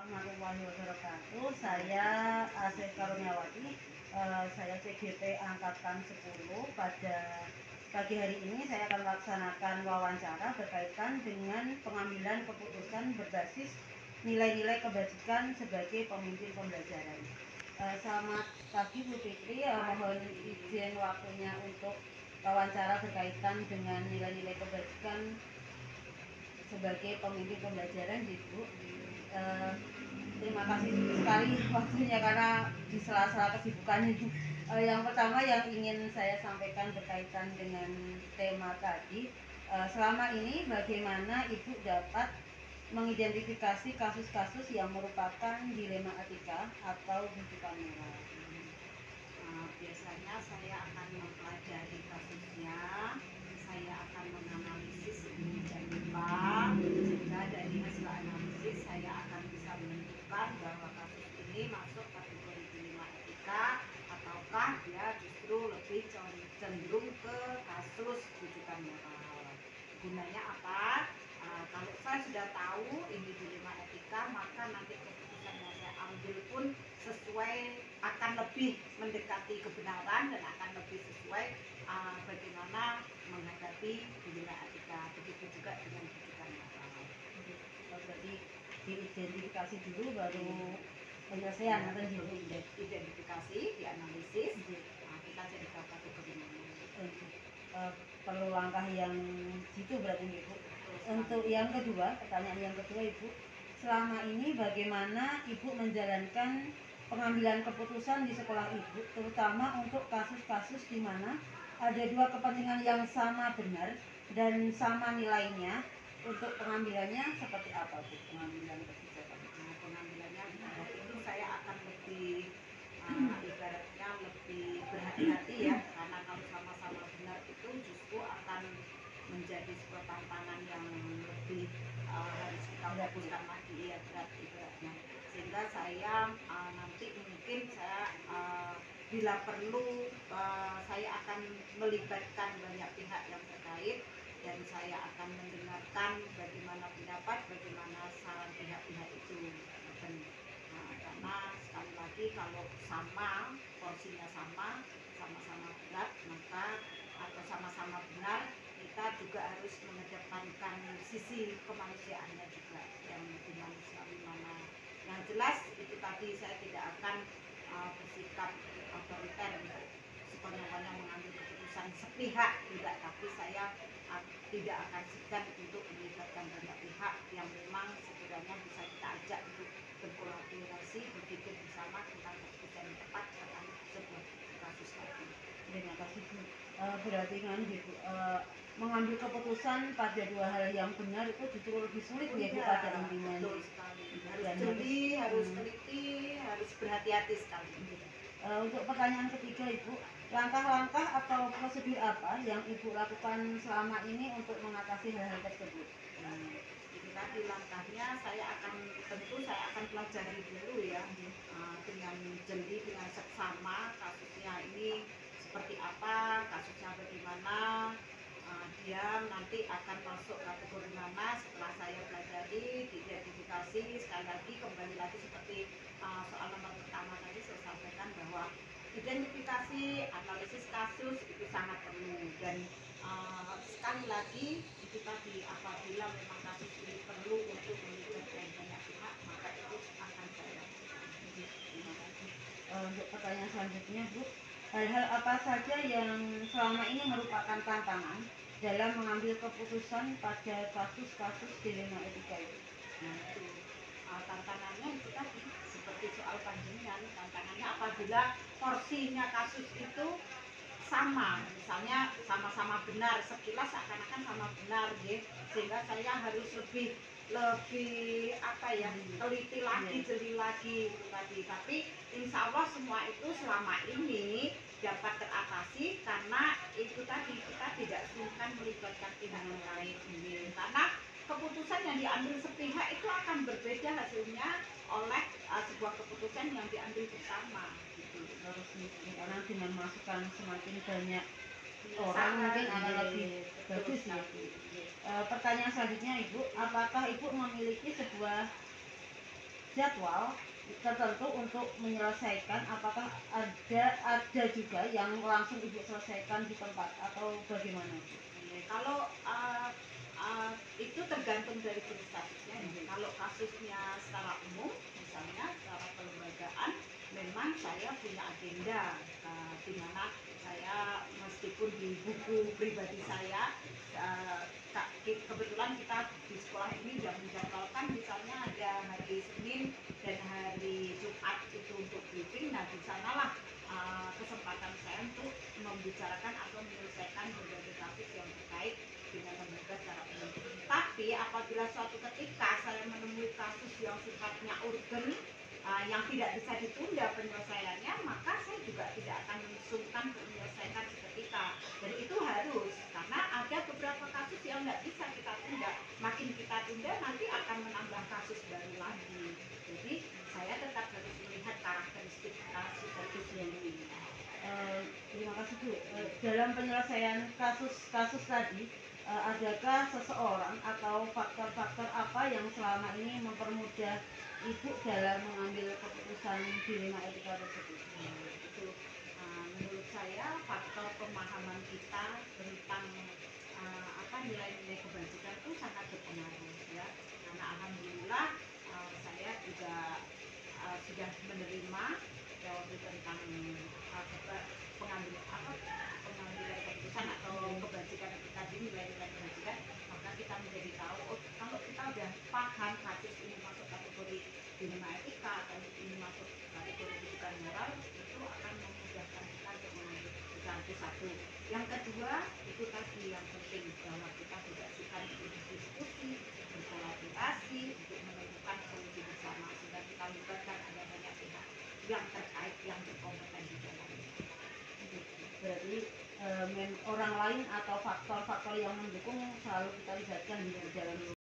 warahmatullahi wabarakatuh. Saya Asep Karuniawati, saya CGT Angkatan 10. Pada pagi hari ini saya akan melaksanakan wawancara berkaitan dengan pengambilan keputusan berbasis nilai-nilai kebajikan sebagai pemimpin pembelajaran. Selamat pagi Bu Fitri, mohon izin waktunya untuk wawancara berkaitan dengan nilai-nilai kebajikan sebagai pemimpin pembelajaran, Ibu. Terima kasih sekali waktunya karena di sela-sela kesibukan ini. Yang pertama yang ingin saya sampaikan berkaitan dengan tema tadi, selama ini bagaimana Ibu dapat mengidentifikasi kasus-kasus yang merupakan dilema etika atau rujukan moral? Biasanya saya akan mempelajari kasusnya, saya akan menganalisis sedemikian rupa sehingga dari hasil analisis saya akan bisa menentukan bahwa kasus ini masuk kategori dilema etika ataukah dia justru lebih cenderung ke kasus rujukan moral. Gunanya apa? Kalau saya sudah tahu ini dilema etika, maka nanti keputusan yang saya ambil pun sesuai, akan lebih mendekati kebenaran dan akan lebih sesuai bagaimana menghadapi dilema etika. Begitu juga dengan rujukan moral. Berarti diidentifikasi dulu baru penyelesaian atau identifikasi, dianalisis, kita jadi kategori mana. Perlu langkah yang situ berarti Ibu. Untuk yang kedua, pertanyaan yang kedua Ibu, selama ini bagaimana Ibu menjalankan pengambilan keputusan di sekolah Ibu, terutama untuk kasus-kasus di mana ada dua kepentingan yang sama benar dan sama nilainya? Untuk pengambilannya seperti apa Bu pengambilan kebijakan? Pengambilannya itu saya akan lebih ibaratnya lebih berhati-hati ya, karena kalau sama-sama benar itu justru akan menjadi sebuah tantangan yang lebih harus kita fokuskan lagi ya, berat ibaratnya. Sehingga saya nanti mungkin saya bila perlu saya akan melibatkan banyak pihak yang terkait dan saya akan mendengarkan bagaimana pendapat, bagaimana saran pihak-pihak itu. Karena sekali lagi kalau sama porsinya sama-sama berat, maka atau sama-sama benar, kita juga harus mengedepankan sisi kemanusiaannya juga yang lebih manusiawi mana. Yang jelas itu tadi, saya tidak akan bersikap otoriter untuk sepenuhnya mengambil keputusan sepihak, tidak, tapi saya tidak akan segan untuk melibatkan banyak pihak yang memang sekiranya bisa kita ajak untuk berkolaborasi, berpikir bersama tentang keputusan yang tepat akan sebuah kasus tadi. Terima kasih Bu. Berarti kan Ibu, mengambil keputusan pada dua hal yang benar itu justru lebih sulit ya Bu pada intinya. Betul sekali. Harus jeli, harus teliti, harus berhati-hati sekali. Untuk pertanyaan ketiga Ibu, langkah-langkah atau prosedur apa yang Ibu lakukan selama ini untuk mengatasi hal-hal tersebut? Itu tadi langkahnya, saya akan pelajari dulu ya, dengan jeli, dengan seksama kasusnya ini seperti apa, kasusnya bagaimana, dia nanti akan masuk kategori mana. Setelah saya pelajari, diidentifikasi, sekali lagi kembali lagi seperti soal nomor pertama tadi saya sampaikan bahwa identifikasi, analisis kasus itu sangat perlu, dan sekali lagi itu tadi, apabila memang kasus ini perlu untuk melibatkan banyak pihak, maka itu akan saya lakukan. Terima kasih. Untuk pertanyaan selanjutnya Bu, hal-hal apa saja yang selama ini merupakan tantangan dalam mengambil keputusan pada kasus-kasus dilema etika itu? Itu tantangannya itu tadi seperti soal panjenengan, tantangannya apabila porsinya kasus itu sama, misalnya sama-sama benar, sekilas seakan-akan sama benar ya, sehingga saya harus lebih apa ya, teliti lagi, jeli lagi itu tadi. Tapi insya Allah semua itu selama ini dapat teratasi karena itu tadi, kita tidak sungkan melibatkan pihak lain, karena keputusan yang diambil sepihak itu akan berbeda hasilnya oleh sebuah keputusan yang diambil bersama gitu. Karena dengan masukan semakin banyak orang mungkin akan lebih bagus ya. Pertanyaan selanjutnya Ibu, apakah Ibu memiliki sebuah jadwal tertentu untuk menyelesaikan, apakah ada juga yang langsung ibu selesaikan di tempat atau bagaimana? Kalau itu tergantung dari jenis kasusnya. Kalau kasusnya secara umum, misalnya secara kelembagaan, memang saya punya agenda di mana saya meskipun di buku pribadi saya kebetulan kita di sekolah ini sudah menjadwalkan misalnya ada hari Senin dan hari Jumat itu untuk briefing. Nah di sanalah kesempatan saya untuk membicarakan atau menyelesaikan berbagai kasus yang terkait dengan lembaga secara umum. Tapi apabila suatu ketika saya menemui kasus yang sifatnya urgen, yang tidak bisa ditunda penyelesaiannya, maka saya juga tidak akan sungkan untuk menyelesaikan seketika. Dan itu harus, karena ada beberapa kasus yang nggak bisa kita tunda. Makin kita tunda, nanti akan menambah kasus baru lagi. Jadi saya tetap harus melihat karakteristik kasus yang ini. Terima kasih Bu. Dalam penyelesaian kasus-kasus tadi, adakah seseorang atau faktor-faktor apa yang selama ini mempermudah Ibu dalam mengambil keputusan dilema etika tersebut? Itu menurut saya faktor pemahaman kita tentang nilai-nilai kebajikan itu sangat berpengaruh ya. Karena alhamdulillah saya juga sudah menerima teori tentang pengambilan keputusan atau kebajikan itu tadi, nilai-nilai kebajikan, maka kita menjadi tahu kalau kita udah paham kasus ini masuk kategori dilema etika atau ini masuk kategori kebajikan moral, itu akan memudahkan kita untuk mengambil keputusan. Itu satu. Yang kedua, itu tadi yang penting bahwa kita dikasihkan untuk berdiskusi, berkolaborasi untuk menemukan solusi bersama, sehingga kita libatkan ada banyak pihak yang terkait, yang berkompeten di dalamnya. Berarti orang lain atau faktor-faktor yang mendukung selalu kita libatkan di dalam